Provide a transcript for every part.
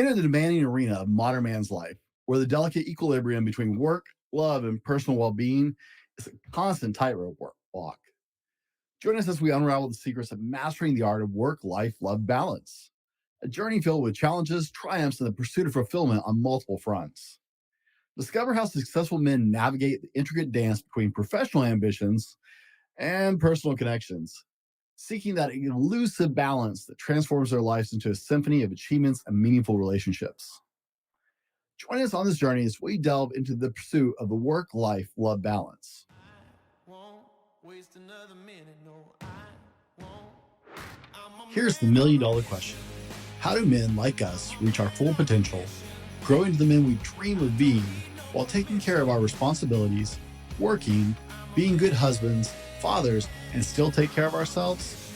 Enter the demanding arena of modern man's life, where the delicate equilibrium between work, love, and personal well being is a constant tightrope walk. Join us as we unravel the secrets of mastering the art of work life love balance, a journey filled with challenges, triumphs, and the pursuit of fulfillment on multiple fronts. Discover how successful men navigate the intricate dance between professional ambitions and personal connections, seeking that elusive balance that transforms their lives into a symphony of achievements and meaningful relationships. Join us on this journey as we delve into the pursuit of the work life love balance. Here's the $1,000,000 question: how do men like us reach our full potential, grow into the men we dream of being, while taking care of our responsibilities, working, being good husbands, fathers, and still take care of ourselves?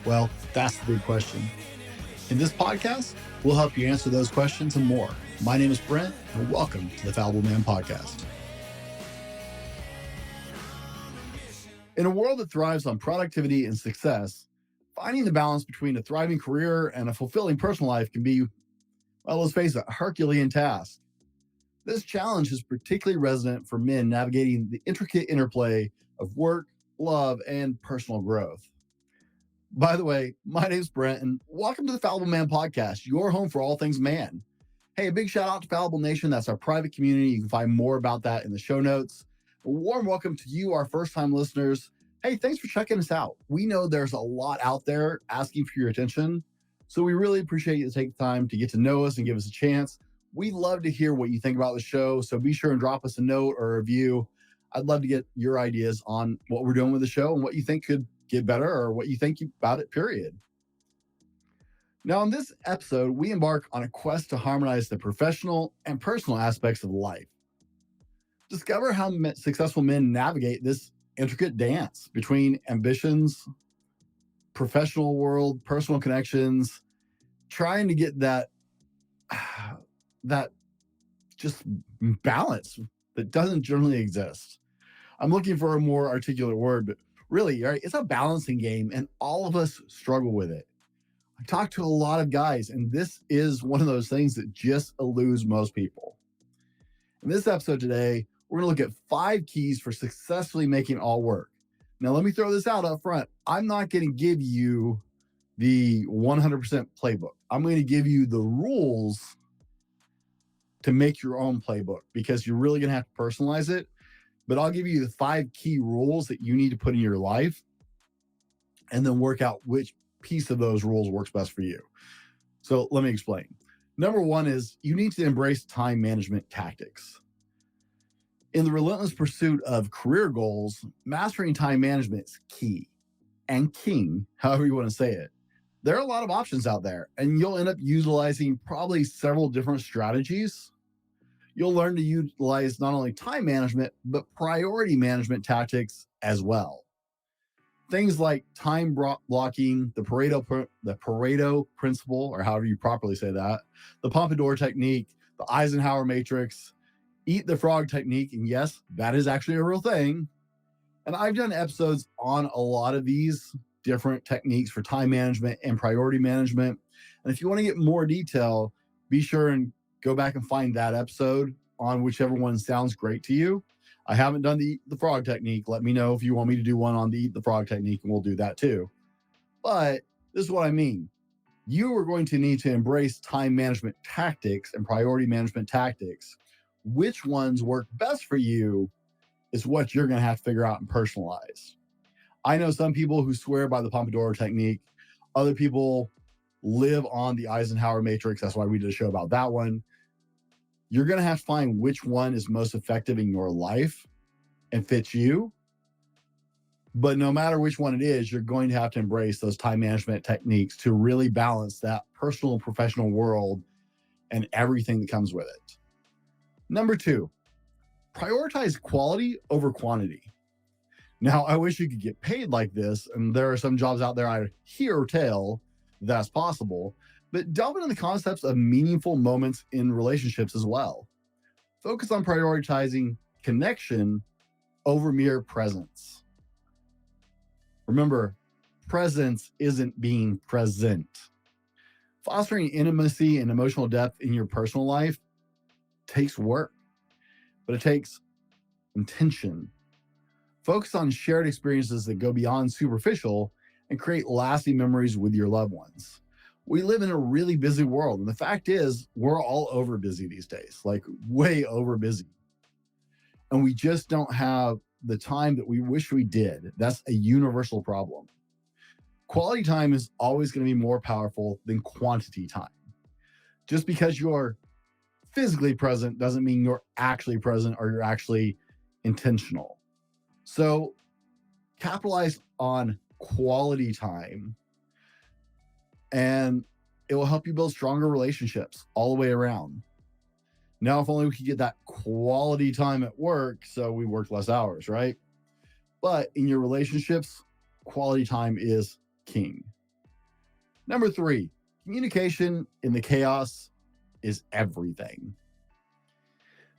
Well, that's the big question. In this podcast, we'll help you answer those questions and more. My name is Brent, and welcome to the Fallible Man Podcast. In a world that thrives on productivity and success, finding the balance between a thriving career and a fulfilling personal life can be, well, let's face it, a Herculean task. This challenge is particularly resonant for men navigating the intricate interplay of work, love, and personal growth. By the way, my name's Brent, and welcome to the Fallible Man Podcast, your home for all things man. Hey, a big shout out to Fallible Nation. That's our private community. You can find more about that in the show notes. A warm welcome to you, our first-time listeners. Hey, thanks for checking us out. We know there's a lot out there asking for your attention, so we really appreciate you to take the time to get to know us and give us a chance. We love to hear what you think about the show, so be sure and drop us a note or a review. I'd love to get your ideas on what we're doing with the show and what you think could get better or what you think about it, period. Now, in this episode, we embark on a quest to harmonize the professional and personal aspects of life. Discover how successful men navigate this intricate dance between ambitions, professional world, personal connections, trying to get that just balance that doesn't generally exist. I'm looking for a more articulate word, but really, right, it's a balancing game, and all of us struggle with it. I talk to a lot of guys, and this is one of those things that just eludes most people. In this episode today, we're going to look at 5 keys for successfully making all work. Now, let me throw this out up front. I'm not going to give you the 100% playbook. I'm going to give you the rules to make your own playbook, because you're really going to have to personalize it. But I'll give you the 5 key rules that you need to put in your life, and then work out which piece of those rules works best for you. So let me explain. Number 1 is you need to embrace time management tactics. In the relentless pursuit of career goals, mastering time management is key, and king, however you want to say it. There are a lot of options out there, and you'll end up utilizing probably several different strategies. You'll learn to utilize not only time management, but priority management tactics as well. Things like time blocking, the Pareto Principle, or however you properly say that, the Pompadour technique, the Eisenhower matrix, eat the frog technique. And yes, that is actually a real thing. And I've done episodes on a lot of these different techniques for time management and priority management. And if you want to get more detail, be sure and go back and find that episode on whichever one sounds great to you. I haven't done the eat the frog technique. Let me know if you want me to do one on the eat the frog technique, and we'll do that too. But this is what I mean. You are going to need to embrace time management tactics and priority management tactics. Which ones work best for you is what you're going to have to figure out and personalize. I know some people who swear by the Pompadour technique. Other people live on the Eisenhower matrix. That's why we did a show about that one. You're going to have to find which one is most effective in your life and fits you. But no matter which one it is, you're going to have to embrace those time management techniques to really balance that personal and professional world and everything that comes with it. Number 2, prioritize quality over quantity. Now, I wish you could get paid like this, and there are some jobs out there I hear or tell that's possible, but delve into the concepts of meaningful moments in relationships as well. Focus on prioritizing connection over mere presence. Remember, presence isn't being present. Fostering intimacy and emotional depth in your personal life takes work, but it takes intention. Focus on shared experiences that go beyond superficial and create lasting memories with your loved ones. We live in a really busy world, and the fact is, we're all over busy these days, like way over busy. And we just don't have the time that we wish we did. That's a universal problem. Quality time is always going to be more powerful than quantity time. Just because you're physically present doesn't mean you're actually present or you're actually intentional. So capitalize on quality time, and it will help you build stronger relationships all the way around. Now, if only we could get that quality time at work, so we work less hours, right? But in your relationships, quality time is king. Number 3, communication in the chaos is everything.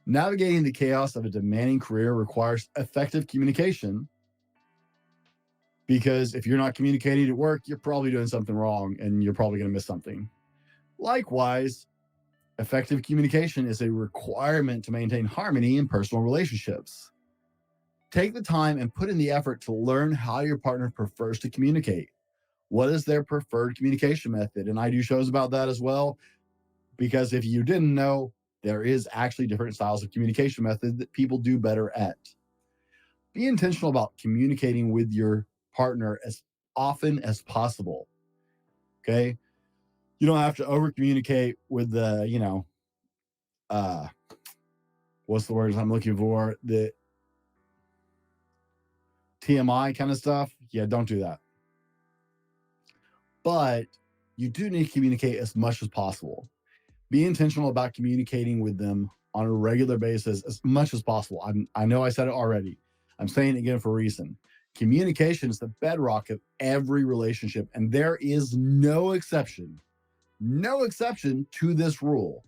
Navigating the chaos of a demanding career requires effective communication, because if you're not communicating at work, you're probably doing something wrong and you're probably going to miss something. Likewise, effective communication is a requirement to maintain harmony in personal relationships. Take the time and put in the effort to learn how your partner prefers to communicate. What is their preferred communication method? And I do shows about that as well, because if you didn't know, there is actually different styles of communication method that people do better at. Be intentional about communicating with your partner as often as possible. Okay. You don't have to over communicate with the, what's the words I'm looking for? The TMI kind of stuff. Yeah, don't do that. But you do need to communicate as much as possible. Be intentional about communicating with them on a regular basis as much as possible. I know I said it already. I'm saying it again for a reason. Communication is the bedrock of every relationship, and there is no exception to this rule.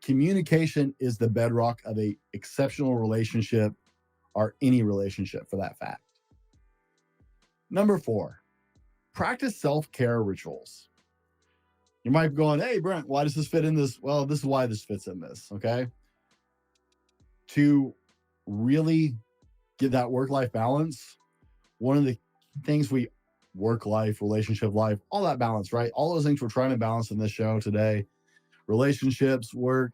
Communication is the bedrock of a exceptional relationship, or any relationship for that fact. Number 4, practice self-care rituals. You might be going, hey, Brent, why does this fit in this? Well, this is why this fits in this, okay? To really get that work-life balance, one of the things work-life, relationship life, all that balance, right? All those things we're trying to balance in this show today, relationships, work.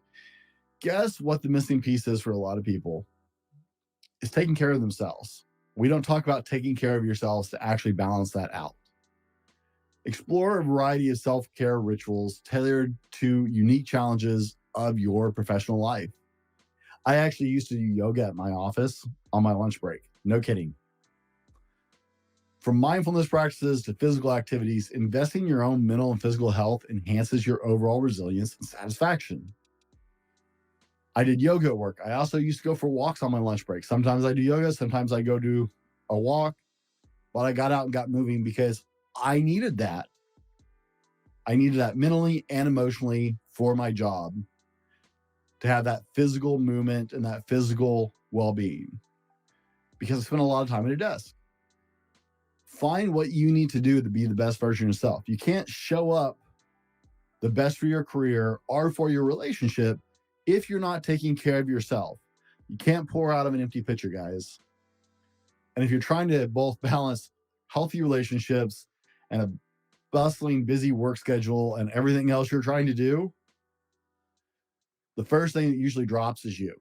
Guess what the missing piece is for a lot of people? Is taking care of themselves. We don't talk about taking care of yourselves to actually balance that out. Explore a variety of self-care rituals tailored to unique challenges of your professional life. I actually used to do yoga at my office on my lunch break. No kidding. From mindfulness practices to physical activities, investing in your own mental and physical health enhances your overall resilience and satisfaction. I did yoga at work. I also used to go for walks on my lunch break. Sometimes I do yoga, sometimes I go do a walk, but I got out and got moving because I needed that. I needed that mentally and emotionally for my job, to have that physical movement and that physical well-being, because I spent a lot of time at a desk. Find what you need to do to be the best version of yourself. You can't show up the best for your career or for your relationship if you're not taking care of yourself. You can't pour out of an empty pitcher, guys. And if you're trying to both balance healthy relationships and a bustling, busy work schedule and everything else you're trying to do, the first thing that usually drops is you.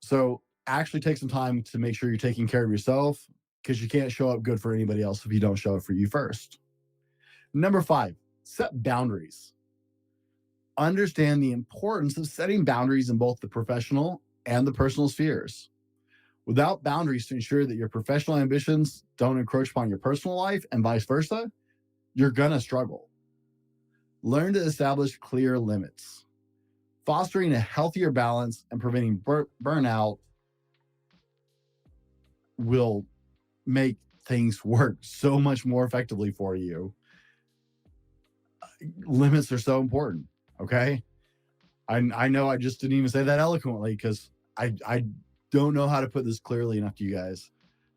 So actually take some time to make sure you're taking care of yourself, because you can't show up good for anybody else if you don't show up for you first. Number 5, set boundaries. Understand the importance of setting boundaries in both the professional and the personal spheres. Without boundaries to ensure that your professional ambitions don't encroach upon your personal life and vice versa, you're going to struggle. Learn to establish clear limits. Fostering a healthier balance and preventing burnout will make things work so much more effectively for you. Limits are so important, okay? I know I just didn't even say that eloquently because I don't know how to put this clearly enough to you guys.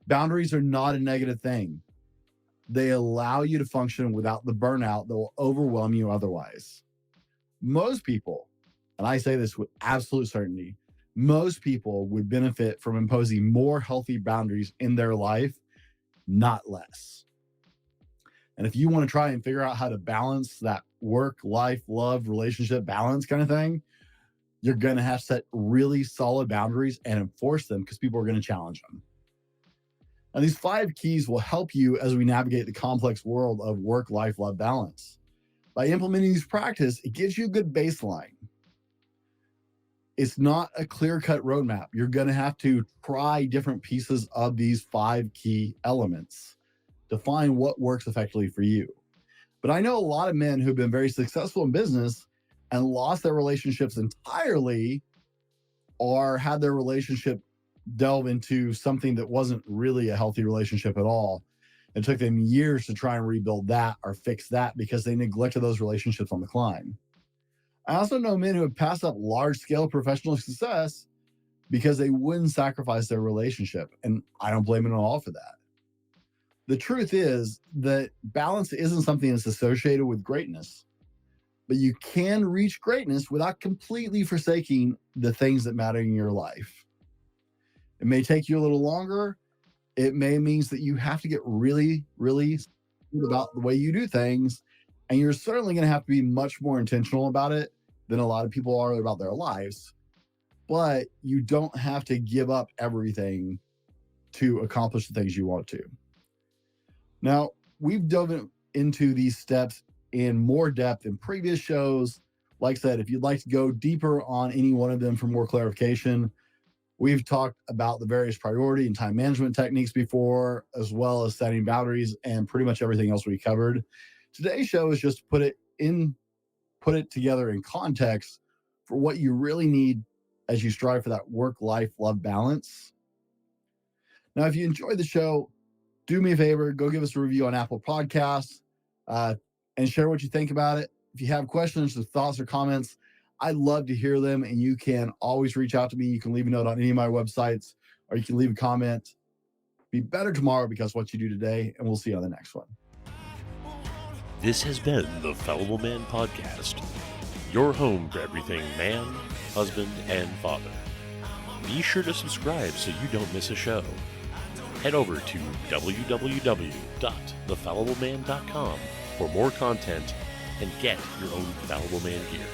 Boundaries are not a negative thing. They allow you to function without the burnout that will overwhelm you otherwise. Most people, and I say this with absolute certainty, most people would benefit from imposing more healthy boundaries in their life, not less. And if you want to try and figure out how to balance that work, life, love, relationship balance kind of thing, you're going to have to set really solid boundaries and enforce them because people are going to challenge them. And these 5 keys will help you as we navigate the complex world of work, life, love balance. By implementing these practices, it gives you a good baseline. It's not a clear-cut roadmap. You're going to have to try different pieces of these 5 key elements to find what works effectively for you. But I know a lot of men who've been very successful in business and lost their relationships entirely, or had their relationship delve into something that wasn't really a healthy relationship at all. It took them years to try and rebuild that or fix that because they neglected those relationships on the climb. I also know men who have passed up large-scale professional success because they wouldn't sacrifice their relationship, and I don't blame them at all for that. The truth is that balance isn't something that's associated with greatness, but you can reach greatness without completely forsaking the things that matter in your life. It may take you a little longer. It may means that you have to get really, really about the way you do things. And you're certainly going to have to be much more intentional about it than a lot of people are about their lives. But you don't have to give up everything to accomplish the things you want to. Now, we've dove into these steps in more depth in previous shows. Like I said, if you'd like to go deeper on any one of them for more clarification, we've talked about the various priority and time management techniques before, as well as setting boundaries and pretty much everything else we covered. Today's show is just put it together in context for what you really need as you strive for that work-life love balance. Now, if you enjoyed the show, do me a favor, go give us a review on Apple Podcasts and share what you think about it. If you have questions or thoughts or comments, I'd love to hear them, and you can always reach out to me. You can leave a note on any of my websites, or you can leave a comment. Be better tomorrow because what you do today, and we'll see you on the next one. This has been the Fallible Man Podcast, your home for everything man, husband, and father. Be sure to subscribe so you don't miss a show. Head over to www.thefallibleman.com for more content and get your own Fallible Man gear.